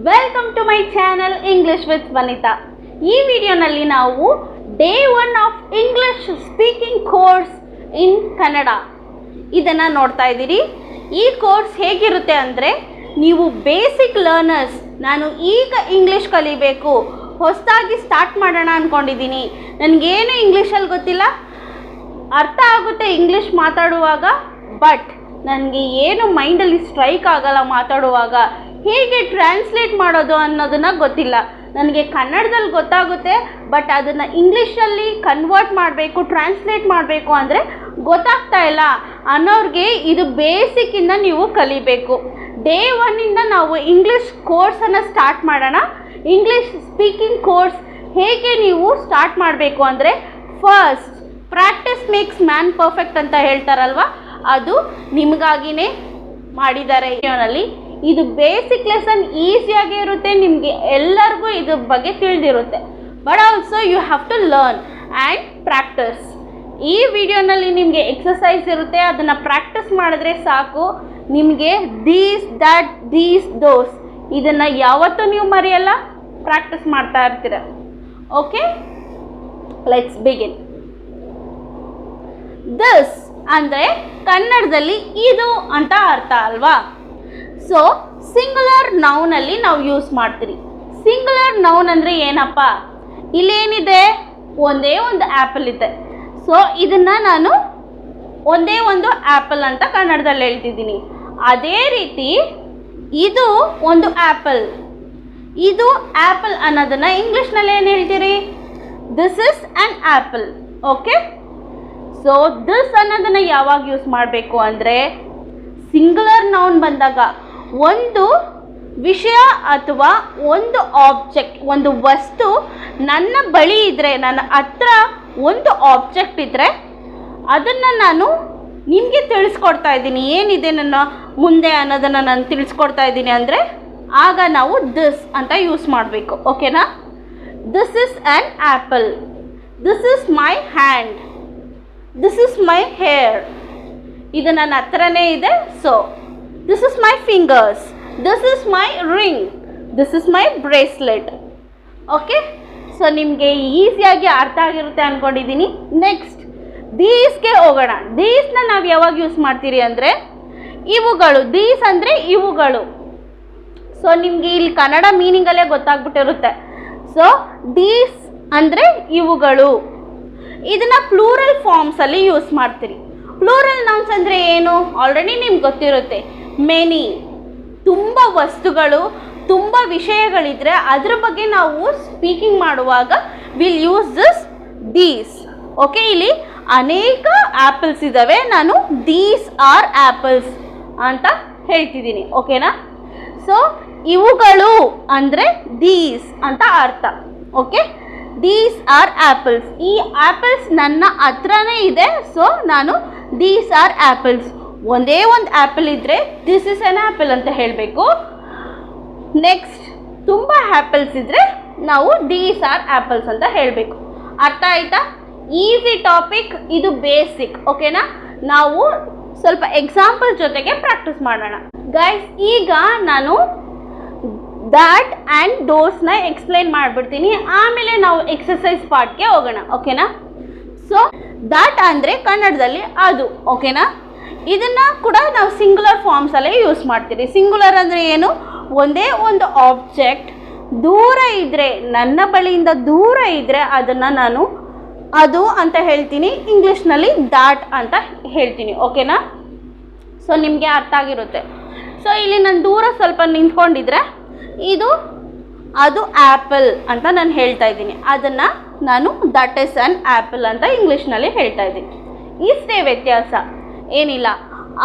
Welcome to my channel English with Vanitha. ಈ ವಿಡಿಯೋನಲ್ಲಿ ನಾವು day 1 of English speaking course in Kannada ಇದನ್ನು ನೋಡ್ತಾ ಇದ್ದೀರಿ. ಈ ಕೋರ್ಸ್ ಹೇಗಿರುತ್ತೆ ಅಂದರೆ, ನೀವು ಬೇಸಿಕ್ ಲರ್ನರ್ಸ್, ನಾನು ಈಗ ಇಂಗ್ಲೀಷ್ ಕಲಿಬೇಕು, ಹೊಸದಾಗಿ ಸ್ಟಾರ್ಟ್ ಮಾಡೋಣ ಅಂದ್ಕೊಂಡಿದ್ದೀನಿ, ನನಗೇನು ಇಂಗ್ಲೀಷಲ್ಲಿ ಗೊತ್ತಿಲ್ಲ, ಅರ್ಥ ಆಗುತ್ತೆ ಇಂಗ್ಲೀಷ್ ಮಾತಾಡುವಾಗ, ಬಟ್ ನನಗೆ ಏನು ಮೈಂಡಲ್ಲಿ ಸ್ಟ್ರೈಕ್ ಆಗಲ್ಲ ಮಾತಾಡುವಾಗ, ಹೇಗೆ ಟ್ರಾನ್ಸ್ಲೇಟ್ ಮಾಡೋದು ಅನ್ನೋದನ್ನು ಗೊತ್ತಿಲ್ಲ. ನನಗೆ ಕನ್ನಡದಲ್ಲಿ ಗೊತ್ತಾಗುತ್ತೆ, ಬಟ್ ಅದನ್ನು ಇಂಗ್ಲೀಷಲ್ಲಿ ಕನ್ವರ್ಟ್ ಮಾಡಬೇಕು, ಟ್ರಾನ್ಸ್ಲೇಟ್ ಮಾಡಬೇಕು ಅಂದರೆ ಗೊತ್ತಾಗ್ತಾ ಇಲ್ಲ ಅನ್ನೋರಿಗೆ ಇದು ಬೇಸಿಕ್ಕಿಂದ ನೀವು ಕಲಿಬೇಕು. ಡೇ 1ಇಂದ ನಾವು ಇಂಗ್ಲೀಷ್ ಕೋರ್ಸನ್ನು ಸ್ಟಾರ್ಟ್ ಮಾಡೋಣ. ಇಂಗ್ಲೀಷ್ ಸ್ಪೀಕಿಂಗ್ ಕೋರ್ಸ್ ಹೇಗೆ ನೀವು ಸ್ಟಾರ್ಟ್ ಮಾಡಬೇಕು ಅಂದರೆ, first practice makes man perfect ಅಂತ ಹೇಳ್ತಾರಲ್ವ, ಅದು ನಿಮಗಾಗಿನೇ ಮಾಡಿದ್ದಾರೆ ವಿಡಿಯೋನಲ್ಲಿ. ಇದು ಬೇಸಿಕ್ ಲೆಸನ್ ಈಸಿಯಾಗಿ ಇರುತ್ತೆ, ನಿಮಗೆ ಎಲ್ಲರಿಗೂ ಇದ್ರ ಬಗ್ಗೆ ತಿಳಿದಿರುತ್ತೆ, but also you have to learn and practise. ಈ ವಿಡಿಯೋನಲ್ಲಿ ನಿಮಗೆ ಎಕ್ಸಸೈಸ್ ಇರುತ್ತೆ, ಅದನ್ನು ಪ್ರಾಕ್ಟೀಸ್ ಮಾಡಿದ್ರೆ ಸಾಕು. ನಿಮಗೆ ದೀಸ್, ದಟ್, ದೀಸ್, ದೋಸ್ ಇದನ್ನು ಯಾವತ್ತೂ ನೀವು ಮರೆಯಲ್ಲ, ಪ್ರಾಕ್ಟೀಸ್ ಮಾಡ್ತಾ ಇರ್ತೀರ. Okay, let's begin. ದಿಸ್ ಅಂದರೆ ಕನ್ನಡದಲ್ಲಿ ಇದು ಅಂತ ಅರ್ಥ ಅಲ್ವಾ. ಸೊ ಸಿಂಗುಲರ್ ನೌನಲ್ಲಿ ನಾವು ಯೂಸ್ ಮಾಡ್ತೀರಿ. ಸಿಂಗುಲರ್ ನೌನ್ ಅಂದರೆ ಏನಪ್ಪ, ಇಲ್ಲೇನಿದೆ, ಒಂದೇ ಒಂದು ಆ್ಯಪಲ್ ಇದೆ. ಸೊ ಇದನ್ನು ನಾನು ಒಂದೇ ಒಂದು ಆ್ಯಪಲ್ ಅಂತ ಕನ್ನಡದಲ್ಲಿ ಹೇಳ್ತಿದ್ದೀನಿ. ಅದೇ ರೀತಿ ಇದು ಒಂದು ಆ್ಯಪಲ್, ಇದು ಆ್ಯಪಲ್ ಅನ್ನೋದನ್ನು ಇಂಗ್ಲೀಷ್ನಲ್ಲಿ ಏನು ಹೇಳ್ತೀರಿ, this is an apple. Okay, so this ಅನ್ನೋದನ್ನು ಯಾವಾಗ ಯೂಸ್ ಮಾಡಬೇಕು ಅಂದರೆ, ಸಿಂಗುಲರ್ ನೌನ್ ಬಂದಾಗ ಒಂದು ವಿಷಯ ಅಥವಾ ಒಂದು ಆಬ್ಜೆಕ್ಟ್, ಒಂದು ವಸ್ತು ನನ್ನ ಬಳಿ ಇದ್ದರೆ, ನನ್ನ ಹತ್ರ ಒಂದು ಆಬ್ಜೆಕ್ಟ್ ಇದ್ದರೆ, ಅದನ್ನು ನಾನು ನಿಮಗೆ ತಿಳಿಸ್ಕೊಡ್ತಾ ಇದ್ದೀನಿ, ಏನಿದೆ ನನ್ನ ಮುಂದೆ ಅನ್ನೋದನ್ನು ನಾನು ತಿಳಿಸ್ಕೊಡ್ತಾ ಇದ್ದೀನಿ ಅಂದರೆ, ಆಗ ನಾವು ದಿಸ್ ಅಂತ ಯೂಸ್ ಮಾಡಬೇಕು. ಓಕೆನಾ. This is an apple, this is my hand, this is my hair, ಇದು ನನ್ನ ಹತ್ರನೇ ಇದೆ. So this is my fingers, this is my ring, this is my bracelet. Okay, so ನಿಮಗೆ ಈಸಿಯಾಗಿ ಅರ್ಥ ಆಗಿರುತ್ತೆ ಅಂದ್ಕೊಂಡಿದ್ದೀನಿ. ನೆಕ್ಸ್ಟ್ ದೀಸ್ಗೆ ಹೋಗೋಣ. ದೀಸ್ನ ನಾವು ಯಾವಾಗ ಯೂಸ್ ಮಾಡ್ತೀರಿ ಅಂದರೆ, ಇವುಗಳು, ದೀಸ್ ಅಂದರೆ ಇವುಗಳು. ಸೊ ನಿಮಗೆ ಇಲ್ಲಿ ಕನ್ನಡ ಮೀನಿಂಗಲ್ಲೇ ಗೊತ್ತಾಗ್ಬಿಟ್ಟಿರುತ್ತೆ. ಸೊ ದೀಸ್ ಅಂದರೆ ಇವುಗಳು. ಇದನ್ನು ಪ್ಲೂರಲ್ ಫಾರ್ಮ್ಸಲ್ಲಿ ಯೂಸ್ ಮಾಡ್ತೀರಿ. ಪ್ಲೂರಲ್ ನೌನ್ಸ್ ಅಂದರೆ ಏನು, ಆಲ್ರೆಡಿ ನಿಮ್ಗೆ ಗೊತ್ತಿರುತ್ತೆ. ಮೆನಿ, ತುಂಬ ವಸ್ತುಗಳು, ತುಂಬ ವಿಷಯಗಳಿದ್ರೆ ಅದ್ರ ಬಗ್ಗೆ ನಾವು ಸ್ಪೀಕಿಂಗ್ ಮಾಡುವಾಗ will use this these. Okay, ಇಲ್ಲಿ ಅನೇಕ ಆ್ಯಪಲ್ಸ್ ಇದ್ದಾವೆ, ನಾನು ದೀಸ್ ಆರ್ ಆ್ಯಪಲ್ಸ್ ಅಂತ ಹೇಳ್ತಿದ್ದೀನಿ. ಓಕೆನಾ. ಸೊ ಇವುಗಳು ಅಂದರೆ ದೀಸ್ ಅಂತ ಅರ್ಥ. ಓಕೆ, ದೀಸ್ ಆರ್ ಆ್ಯಪಲ್ಸ್, ಈ ಆ್ಯಪಲ್ಸ್ ನನ್ನ ಹತ್ರನೇ ಇದೆ, ಸೊ ನಾನು ದೀಸ್ ಆರ್ ಆ್ಯಪಲ್ಸ್. ಒಂದೇ ಒಂದು ಆ್ಯಪಲ್ ಇದ್ದರೆ ದಿಸ್ ಇಸ್ ಆ್ಯನ್ ಆ್ಯಪಲ್ ಅಂತ ಹೇಳಬೇಕು. ನೆಕ್ಸ್ಟ್ ತುಂಬ ಆ್ಯಪಲ್ಸ್ ಇದ್ದರೆ ನಾವು ದೀಸ್ ಆರ್ ಆ್ಯಪಲ್ಸ್ ಅಂತ ಹೇಳಬೇಕು. ಅರ್ಥ ಆಯ್ತಾ? ಈಸಿ ಟಾಪಿಕ್, ಇದು ಬೇಸಿಕ್. ಓಕೆನಾ. ನಾವು ಸ್ವಲ್ಪ ಎಕ್ಸಾಂಪಲ್ ಜೊತೆಗೆ ಪ್ರಾಕ್ಟೀಸ್ ಮಾಡೋಣ ಗೈಸ್. ಈಗ ನಾನು ದ್ಯಾಟ್ ಆ್ಯಂಡ್ ದೋಸ್ನ ಎಕ್ಸ್ಪ್ಲೈನ್ ಮಾಡಿಬಿಡ್ತೀನಿ, ಆಮೇಲೆ ನಾವು ಎಕ್ಸಸೈಸ್ ಪಾರ್ಟ್ಗೆ ಹೋಗೋಣ. ಓಕೆನಾ. ಸೊ ದ್ಯಾಟ್ ಅಂದರೆ ಕನ್ನಡದಲ್ಲಿ ಅದು. ಓಕೆನಾ. ಇದನ್ನು ಕೂಡ ನಾವು ಸಿಂಗುಲರ್ ಫಾರ್ಮ್ಸಲ್ಲೇ ಯೂಸ್ ಮಾಡ್ತೀರಿ. ಸಿಂಗುಲರ್ ಅಂದರೆ ಏನು, ಒಂದೇ ಒಂದು ಆಬ್ಜೆಕ್ಟ್ ದೂರ ಇದ್ದರೆ, ನನ್ನ ಬಳಿಯಿಂದ ದೂರ ಇದ್ದರೆ ಅದನ್ನು ನಾನು ಅದು ಅಂತ ಹೇಳ್ತೀನಿ, ಇಂಗ್ಲೀಷ್ನಲ್ಲಿ ದ್ಯಾಟ್ ಅಂತ ಹೇಳ್ತೀನಿ. ಓಕೆನಾ. ಸೊ ನಿಮಗೆ ಅರ್ಥ ಆಗಿರುತ್ತೆ. ಸೊ ಇಲ್ಲಿ ನಾನು ದೂರ ಸ್ವಲ್ಪ ನಿಂತ್ಕೊಂಡಿದ್ರೆ ಅದು ಆ್ಯಪಲ್ ಅಂತ ನಾನು ಹೇಳ್ತಾ ಇದ್ದೀನಿ, ಅದನ್ನು ನಾನು ದಟ್ ಈಸ್ ಆ್ಯನ್ ಆ್ಯಪಲ್ ಅಂತ ಇಂಗ್ಲೀಷ್ನಲ್ಲಿ ಹೇಳ್ತಾ ಇದ್ದೀನಿ. ಇಷ್ಟೇ ವ್ಯತ್ಯಾಸ, ಏನಿಲ್ಲ.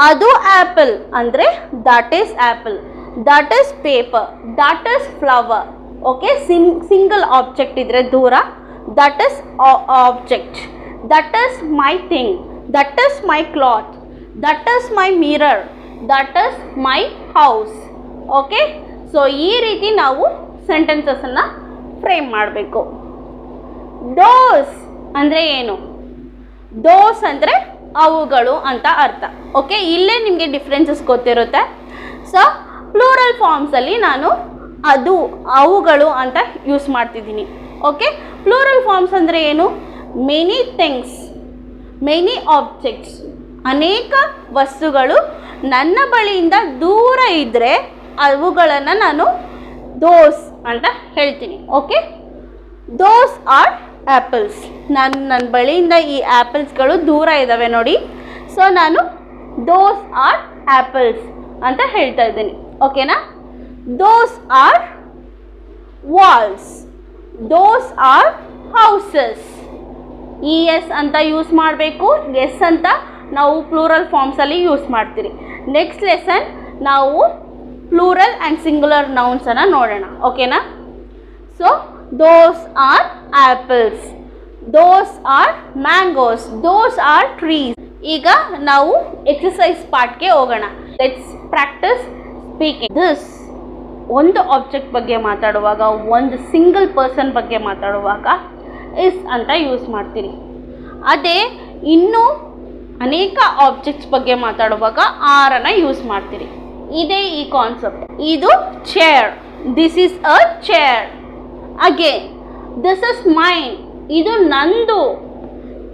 ಅದು ಆ್ಯಪಲ್ ಅಂದರೆ that is apple, that is paper, that is flower. Okay, single object ಇದ್ದರೆ ದೂರ, that is object, that is my thing, that is my cloth, that is my mirror, that is my house. Okay, so ಈ ರೀತಿ ನಾವು ಸೆಂಟೆನ್ಸಸನ್ನು frame ಮಾಡಬೇಕು. ದೋಸ್ ಅಂದರೆ ಏನು, ದೋಸ್ ಅಂದರೆ ಅವುಗಳು ಅಂತ ಅರ್ಥ. ಓಕೆ, ಇಲ್ಲೇ ನಿಮಗೆ ಡಿಫ್ರೆನ್ಸಸ್ ಗೊತ್ತಿರುತ್ತೆ. ಸೊ ಪ್ಲೂರಲ್ ಫಾರ್ಮ್ಸಲ್ಲಿ ನಾನು ಅದು, ಅವುಗಳು ಅಂತ ಯೂಸ್ ಮಾಡ್ತಿದ್ದೀನಿ. ಓಕೆ, ಪ್ಲೂರಲ್ ಫಾರ್ಮ್ಸ್ ಅಂದರೆ ಏನು? ಮೆನಿ ಥಿಂಗ್ಸ್, ಮೆನಿ ಆಬ್ಜೆಕ್ಟ್ಸ್, ಅನೇಕ ವಸ್ತುಗಳು ನನ್ನ ಬಳಿಯಿಂದ ದೂರ ಇದ್ದರೆ ಅವುಗಳನ್ನು ನಾನು ದೋಸ್ ಅಂತ ಹೇಳ್ತೀನಿ. Okay, those are apples. ನನ್ನ ಬಳಿಯಿಂದ ಈ ಆ್ಯಪಲ್ಸ್ಗಳು ದೂರ ಇದ್ದಾವೆ ನೋಡಿ, ಸೊ ನಾನು ದೋಸ್ ಆರ್ ಆ್ಯಪಲ್ಸ್ ಅಂತ ಹೇಳ್ತಾ ಇದ್ದೀನಿ. ಓಕೆನಾ? Those are walls, those are houses. E S ಅಂತ ಯೂಸ್ ಮಾಡಬೇಕು, ಎಸ್ ಅಂತ ನಾವು ಪ್ಲೂರಲ್ ಫಾರ್ಮ್ಸಲ್ಲಿ ಯೂಸ್ ಮಾಡ್ತೀರಿ. ನೆಕ್ಸ್ಟ್ ಲೆಸನ್ ನಾವು ಪ್ಲೂರಲ್ ಆ್ಯಂಡ್ ಸಿಂಗುಲರ್ ನೌನ್ಸನ್ನು ನೋಡೋಣ. ಓಕೆನಾ? So those are apples, those are mangoes, those are trees. ಈಗ ನಾವು ಎಕ್ಸಸೈಸ್ ಪಾರ್ಟ್ಗೆ ಹೋಗೋಣ. Let's practise speaking. ದಿಸ್ ಒಂದು ಆಬ್ಜೆಕ್ಟ್ ಬಗ್ಗೆ ಮಾತಾಡುವಾಗ, ಒಂದು ಸಿಂಗಲ್ ಪರ್ಸನ್ ಬಗ್ಗೆ ಮಾತಾಡುವಾಗ ಇಸ್ ಅಂತ ಯೂಸ್ ಮಾಡ್ತೀರಿ. ಅದೇ ಇನ್ನೂ ಅನೇಕ ಆಬ್ಜೆಕ್ಟ್ಸ್ ಬಗ್ಗೆ ಮಾತಾಡುವಾಗ ಆರನ್ನು ಯೂಸ್ ಮಾಡ್ತೀರಿ. ಇದೇ ಈ ಕಾನ್ಸೆಪ್ಟ್. ಇದು chair, this is a chair. Again this is mine, ಇದು ನಂದು,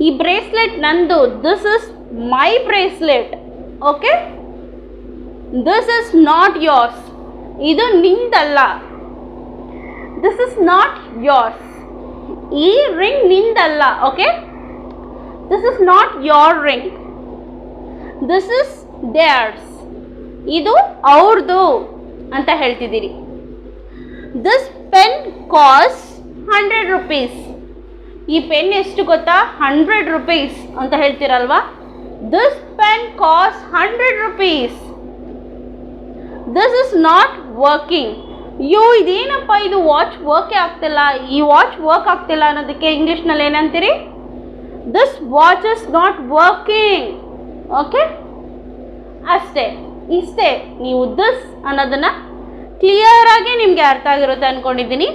ಈ ಬ್ರೇಸ್ಲೆಟ್ ನಂದು, this is my bracelet. Okay, this is not yours, ಇದು ನಿಂದಲ್ಲ, ದಿಸ್ ಇಸ್ ನಾಟ್ ಯೋರ್ಸ್, ಈ ರಿಂಗ್ ನಿಂದಲ್ಲ. Okay, this is not your ring, this is theirs, ಇದು ಅವ್ರದ್ದು ಅಂತ ಹೇಳ್ತಿದ್ದೀರಿ. ದಿಸ್ ಪೆನ್ ಕಾಸ್ಟ್ 100 rupees, ಈ ಪೆನ್ ಎಷ್ಟು ಗೊತ್ತಾ? 100 rupees ಅಂತ ಹೇಳ್ತೀರಲ್ವಾ? This pen cost 100 rupees. This is not working, ಅಯ್ಯೋ ಇದೇನಪ್ಪ ಇದು ವಾಚ್ ವರ್ಕೇ ಆಗ್ತಿಲ್ಲ, ಈ ವಾಚ್ ವರ್ಕ್ ಆಗ್ತಿಲ್ಲ ಅನ್ನೋದಕ್ಕೆ ಇಂಗ್ಲೀಷ್ನಲ್ಲಿ ಏನಂತೀರಿ? This watch is not working. Okay, ಅಷ್ಟೇ, ಇಷ್ಟೇ. ನೀವು ದಿಸ್ ಅನ್ನೋದನ್ನು ಕ್ಲಿಯರ್ ಆಗಿ ನಿಮಗೆ ಅರ್ಥ ಆಗಿರುತ್ತೆ ಅಂದ್ಕೊಂಡಿದ್ದೀನಿ.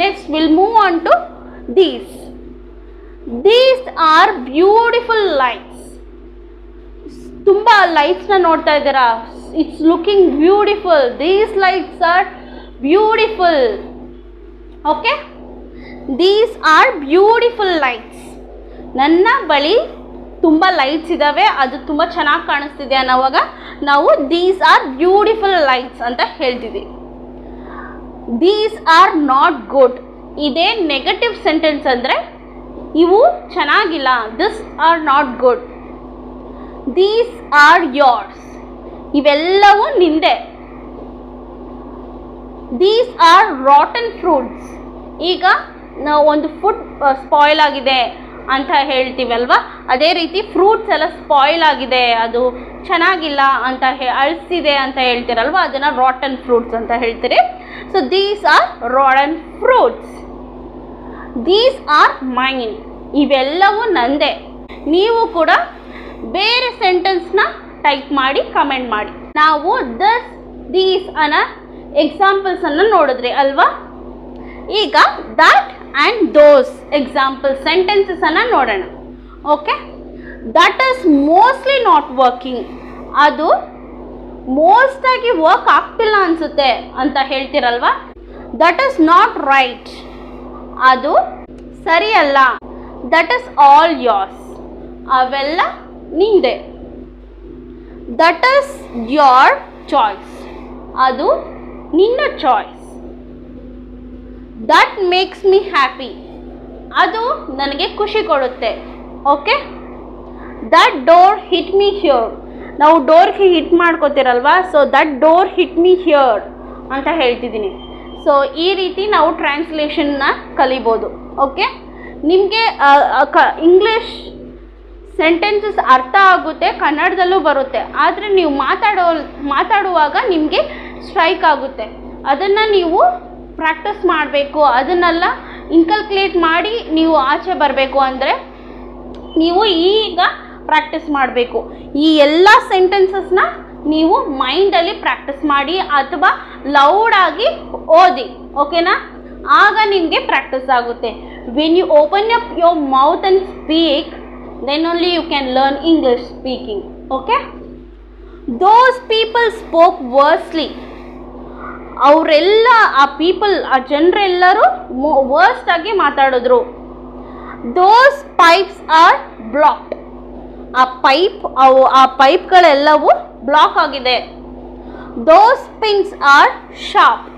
Next will move on to these. These are beautiful lights. ತುಂಬ ಲೈಟ್ಸ್ನ ನೋಡ್ತಾ ಇದ್ದೀರಾ? It's looking beautiful. These lights are beautiful. Okay, these are beautiful lights. ನನ್ನ ಬಳಿ ತುಂಬ ಲೈಟ್ಸ್ ಇದ್ದಾವೆ, ಅದು ತುಂಬ ಚೆನ್ನಾಗಿ ಕಾಣಿಸ್ತಿದೆ ಅನ್ನೋವಾಗ ನಾವು ದೀಸ್ ಆರ್ ಬ್ಯೂಟಿಫುಲ್ ಲೈಟ್ಸ್ ಅಂತ ಹೇಳ್ತಿದ್ದೀವಿ. ದೀಸ್ ಆರ್ ನಾಟ್ ಗುಡ್, ಇದೇ ನೆಗೆಟಿವ್ ಸೆಂಟೆನ್ಸ್ ಅಂದರೆ ಇವು ಚೆನ್ನಾಗಿಲ್ಲ. This are not good. These are yours, ಇವೆಲ್ಲವೂ ನಿಂದೆ. These are rotten fruits. ಈಗ ನಾವು ಒಂದು ಫುಡ್ ಸ್ಪಾಯ್ಲ್ ಆಗಿದೆ ಅಂತ ಹೇಳ್ತೀವಲ್ವ, ಅದೇ ರೀತಿ ಫ್ರೂಟ್ಸ್ ಎಲ್ಲ ಸ್ಪಾಯ್ಲ್ ಆಗಿದೆ, ಅದು ಚೆನ್ನಾಗಿಲ್ಲ ಅಂತ ಅಳಿಸಿದೆ ಅಂತ ಹೇಳ್ತೀರಲ್ವ, ಅದನ್ನು ರಾಟನ್ ಫ್ರೂಟ್ಸ್ ಅಂತ ಹೇಳ್ತೀರಿ. So these are rotten fruits. These are main, ಇವೆಲ್ಲವೂ ನಂದೆ. ನೀವು ಕೂಡ ಬೇರೆ ಸೆಂಟೆನ್ಸ್ನ ಟೈಪ್ ಮಾಡಿ ಕಮೆಂಟ್ ಮಾಡಿ. ನಾವು ದಿಸ್, ದೀಸ್ ಅನ್ನೋ ಎಕ್ಸಾಂಪಲ್ಸನ್ನು ನೋಡಿದ್ರಿ ಅಲ್ವಾ? ಈಗ ದಟ್ ಆ್ಯಂಡ್ ದೋಸ್ ಎಕ್ಸಾಂಪಲ್ ಸೆಂಟೆನ್ಸಸನ್ನು ನೋಡೋಣ. Okay, that is mostly not working, ಅದು ಮೋಸ್ಟಾಗಿ ವರ್ಕ್ ಆಗ್ತಿಲ್ಲ ಅನಿಸುತ್ತೆ ಅಂತ ಹೇಳ್ತೀರಲ್ವ. ದಟ್ ಈಸ್ ನಾಟ್ ರೈಟ್, ಅದು ಸರಿಯಲ್ಲ. ದಟ್ ಈಸ್ ಆಲ್ ಯೋರ್ಸ್, ಅವೆಲ್ಲ ನಿಂದೆ. ದಟ್ ಈಸ್ ಯೋರ್ ಚಾಯ್ಸ್, ಅದು ನಿನ್ನ choice. That makes me happy, ಅದು ನನಗೆ ಖುಷಿ ಕೊಡುತ್ತೆ. Okay, that door hit me here, ನಾವು ಡೋರ್ಗೆ ಹಿಟ್ ಮಾಡ್ಕೋತಿರಲ್ವ, so that door hit me here ಅಂತ ಹೇಳ್ತಿದ್ದೀನಿ. ಸೊ ಈ ರೀತಿ ನಾವು ಟ್ರಾನ್ಸ್ಲೇಷನ್ನ ಕಲಿಬೋದು. ಓಕೆ, ನಿಮಗೆ ಇಂಗ್ಲೀಷ್ ಸೆಂಟೆನ್ಸಸ್ ಅರ್ಥ ಆಗುತ್ತೆ, ಕನ್ನಡದಲ್ಲೂ ಬರುತ್ತೆ, ಆದರೆ ನೀವು ಮಾತಾಡುವಾಗ ನಿಮಗೆ ಸ್ಟ್ರೈಕ್ ಆಗುತ್ತೆ. ಅದನ್ನು ನೀವು ಪ್ರಾಕ್ಟೀಸ್ ಮಾಡಬೇಕು. ಅದನ್ನೆಲ್ಲ ಇನ್ಕಲ್ಕುಲೇಟ್ ಮಾಡಿ ನೀವು ಆಚೆ ಬರಬೇಕು ಅಂದರೆ ನೀವು ಈಗ ಪ್ರಾಕ್ಟೀಸ್ ಮಾಡಬೇಕು. ಈ ಎಲ್ಲ ಸೆಂಟೆನ್ಸಸ್ನ ನೀವು ಮೈಂಡಲ್ಲಿ ಪ್ರಾಕ್ಟೀಸ್ ಮಾಡಿ ಅಥವಾ ಲೌಡಾಗಿ ಓದಿ. ಓಕೆನಾ? ಆಗ ನಿಮಗೆ ಪ್ರಾಕ್ಟೀಸ್ ಆಗುತ್ತೆ. When you open up your mouth and speak, then only you can learn English speaking. Okay, those people spoke versely, ಅವರೆಲ್ಲ ಆ ಪೀಪಲ್ ಆ ಜನರೆಲ್ಲರೂ ವರ್ಸ್ಟ್ ಆಗಿ ಮಾತಾಡಿದ್ರು. Those pipes are blocked. ಆ ಪೈಪ್ಗಳೆಲ್ಲವೂ ಬ್ಲಾಕ್ ಆಗಿದೆ. Those pins are sharp.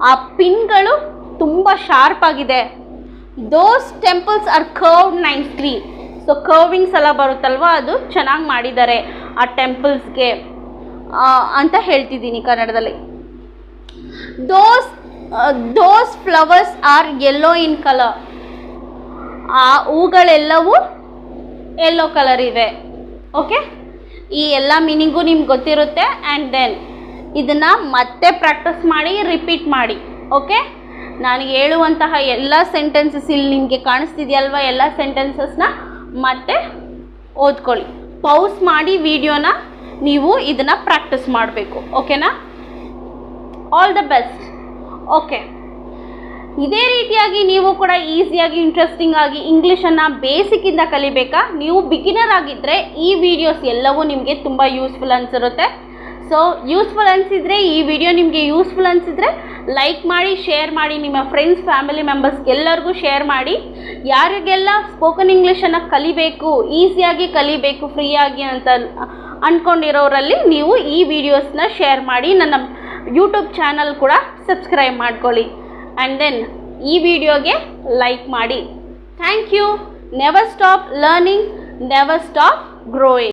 ಆ ಪಿನ್ಗಳು ತುಂಬ ಶಾರ್ಪ್ ಆಗಿದೆ. Those temples are curved nicely. So curvings ಎಲ್ಲ ಬರುತ್ತಲ್ವ, ಅದು ಚೆನ್ನಾಗಿ ಮಾಡಿದ್ದಾರೆ ಆ ಟೆಂಪಲ್ಸ್ಗೆ ಅಂತ ಹೇಳ್ತಿದ್ದೀನಿ ಕನ್ನಡದಲ್ಲಿ. Those flowers are yellow in colour. ಆ ಹೂಗಳೆಲ್ಲವೂ ಯೆಲ್ಲೋ ಕಲರ್ ಇವೆ. ಓಕೆ, ಈ ಎಲ್ಲ ಮೀನಿಂಗು ನಿಮ್ಗೆ ಗೊತ್ತಿರುತ್ತೆ. ಆ್ಯಂಡ್ ದೆನ್ ಇದನ್ನು ಮತ್ತೆ ಪ್ರಾಕ್ಟೀಸ್ ಮಾಡಿ, ರಿಪೀಟ್ ಮಾಡಿ. ಓಕೆ, ನಾನು ಹೇಳುವಂತಹ ಎಲ್ಲ ಸೆಂಟೆನ್ಸಸ್ ಇಲ್ಲಿ ನಿಮಗೆ ಕಾಣಿಸ್ತಿದೆಯಲ್ವ, ಎಲ್ಲ ಸೆಂಟೆನ್ಸಸ್ನ ಮತ್ತೆ ಓದ್ಕೊಳ್ಳಿ. ಪೌಸ್ ಮಾಡಿ ವಿಡಿಯೋನ ನೀವು ಇದನ್ನು ಪ್ರಾಕ್ಟೀಸ್ ಮಾಡಬೇಕು. ಓಕೆನಾ? All the best. ಓಕೆ, ಇದೇ ರೀತಿಯಾಗಿ ನೀವು ಕೂಡ ಈಸಿಯಾಗಿ ಇಂಟ್ರೆಸ್ಟಿಂಗ್ ಆಗಿ ಇಂಗ್ಲೀಷನ್ನು ಬೇಸಿಕ್ಕಿಂದ ಕಲಿಬೇಕಾ? ನೀವು ಬಿಗಿನರ್ ಆಗಿದ್ದರೆ ಈ ವಿಡಿಯೋಸ್ ಎಲ್ಲವೂ ನಿಮಗೆ ತುಂಬ ಯೂಸ್ಫುಲ್ ಅನಿಸಿರುತ್ತೆ. ಸೊ ಯೂಸ್ಫುಲ್ ಅನಿಸಿದರೆ, ಈ ವಿಡಿಯೋ ನಿಮಗೆ ಯೂಸ್ಫುಲ್ ಅನಿಸಿದರೆ ಲೈಕ್ ಮಾಡಿ, ಶೇರ್ ಮಾಡಿ, ನಿಮ್ಮ ಫ್ರೆಂಡ್ಸ್ ಫ್ಯಾಮಿಲಿ ಮೆಂಬರ್ಸ್ಗೆಲ್ಲರಿಗೂ ಶೇರ್ ಮಾಡಿ. ಯಾರಿಗೆಲ್ಲ ಸ್ಪೋಕನ್ ಇಂಗ್ಲೀಷನ್ನು ಕಲಿಬೇಕು, ಈಸಿಯಾಗಿ ಕಲಿಬೇಕು ಫ್ರೀಯಾಗಿ ಅಂತ ಅಂದ್ಕೊಂಡಿರೋರಲ್ಲಿ ನೀವು ಈ ವಿಡಿಯೋಸ್ನ ಶೇರ್ ಮಾಡಿ. ನನ್ನ ಯೂಟ್ಯೂಬ್ ಚಾನಲ್ ಕೂಡ ಸಬ್ಸ್ಕ್ರೈಬ್ ಮಾಡ್ಕೊಳ್ಳಿ. ಆ್ಯಂಡ್ ದೆನ್ ಈ ವಿಡಿಯೋಗೆ ಲೈಕ್ ಮಾಡಿ. Thank you. Never stop learning, never stop growing.